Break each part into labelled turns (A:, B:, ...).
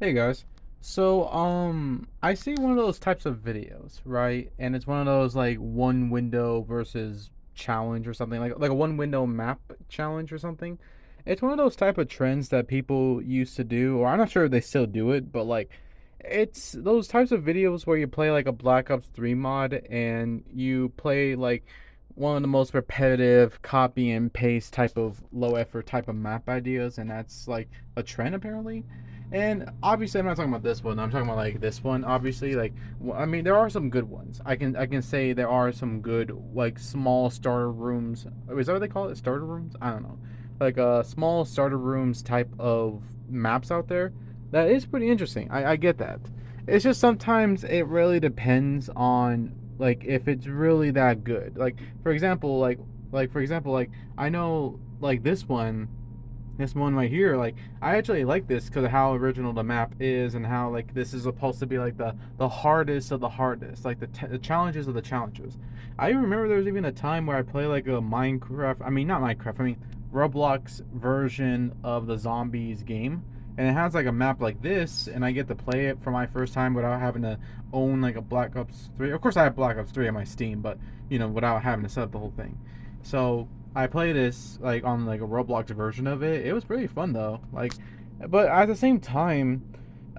A: Hey guys. I see one of those types of videos, right? And it's one of those like one window versus challenge or something, like a one window map challenge or something. It's one of those type of trends that people used to do, or I'm not sure if they still do it, but like it's those types of videos where you play like a Black Ops 3 mod and you play like one of the most repetitive copy and paste type of low effort type of map ideas, and that's like a trend apparently. And obviously, I'm not talking about this one. I'm talking about like this one. Obviously, like I mean, there are some good ones. I can say there are some good like small starter rooms. Is that what they call it? Starter rooms? I don't know. Like small starter rooms type of maps out there. That is pretty interesting. I get that. It's just sometimes it really depends on like if it's really that good. Like for example, like I know like this one right here, like I actually like this because of how original the map is and how like this is supposed to be like the hardest of the hardest, like the challenges of the challenges. I remember there was even a time where I play like a Minecraft, I mean not Minecraft, I mean Roblox version of the zombies game, and it has like a map like this, and I get to play it for my first time without having to own like a Black Ops 3. Of course I have Black Ops 3 on my Steam, but without having to set up the whole thing. So I play this like on like a Roblox version of it. It was pretty fun though. Like, but at the same time,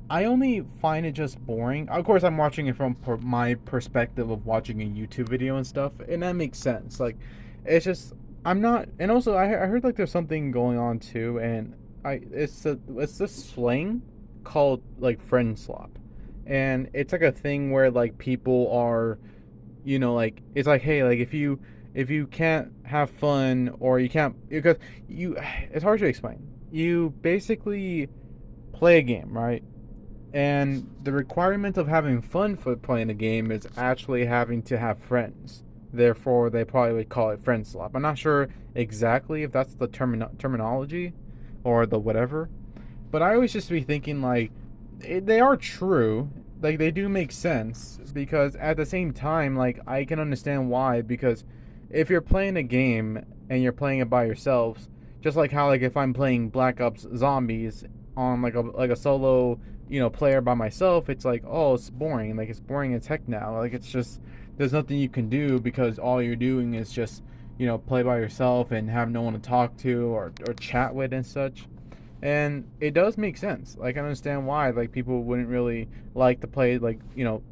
A: I only find it just boring. Of course, I'm watching it from my perspective of watching a YouTube video and stuff, and that makes sense. Like, it's just I'm not. And also, I heard like there's something going on too, and it's this slang called like friend slop, and it's like a thing where like people are like it's like hey, like if you can't have fun or you can't because you it's hard to explain. You basically play a game, right? And the requirement of having fun for playing a game is actually having to have friends. Therefore, they probably would call it friend slop. I'm not sure exactly if that's the terminology or the whatever, but I always just be thinking like they are true. Like they do make sense because at the same time, like I can understand why. Because if you're playing a game and you're playing it by yourselves, just like how like if I'm playing Black Ops Zombies on like a solo player by myself, it's like oh it's boring. Like it's boring as heck now. Like it's just there's nothing you can do because all you're doing is just play by yourself and have no one to talk to or chat with and such. And it does make sense. Like I understand why like people wouldn't really like to play like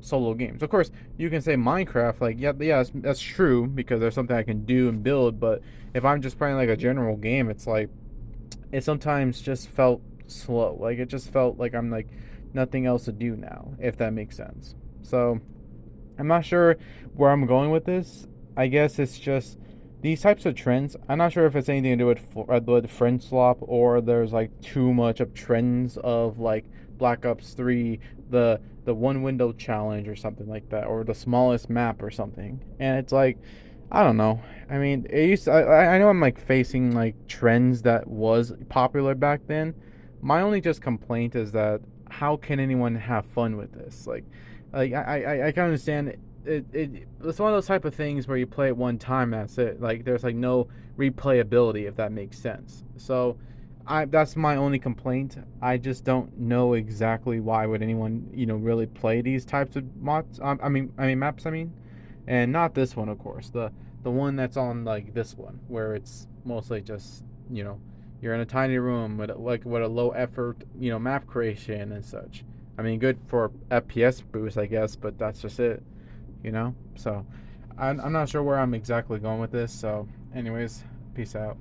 A: solo games. Of course, you can say Minecraft. Like yeah, that's true because there's something I can do and build. But if I'm just playing like a general game, it's like it sometimes just felt slow. Like it just felt like I'm like nothing else to do now. If that makes sense. So I'm not sure where I'm going with this. I guess it's just these types of trends. I'm not sure if it's anything to do with friend swap or there's like too much of trends of like Black Ops 3, the one window challenge or something like that, or the smallest map or something. And it's like I don't know. I mean, it used to, I know I'm like facing like trends that was popular back then. My only just complaint is that how can anyone have fun with this? Like I can understand it's one of those type of things where you play it one time, that's it. Like there's like no replayability if that makes sense. So I that's my only complaint. I just don't know exactly why would anyone really play these types of mods. I mean maps. I mean, and not this one of course. The one that's on like this one where it's mostly just you know you're in a tiny room with a low effort map creation and such. I mean, good for FPS boost, I guess, but that's just it, So I'm not sure where I'm exactly going with this. So, anyways, peace out.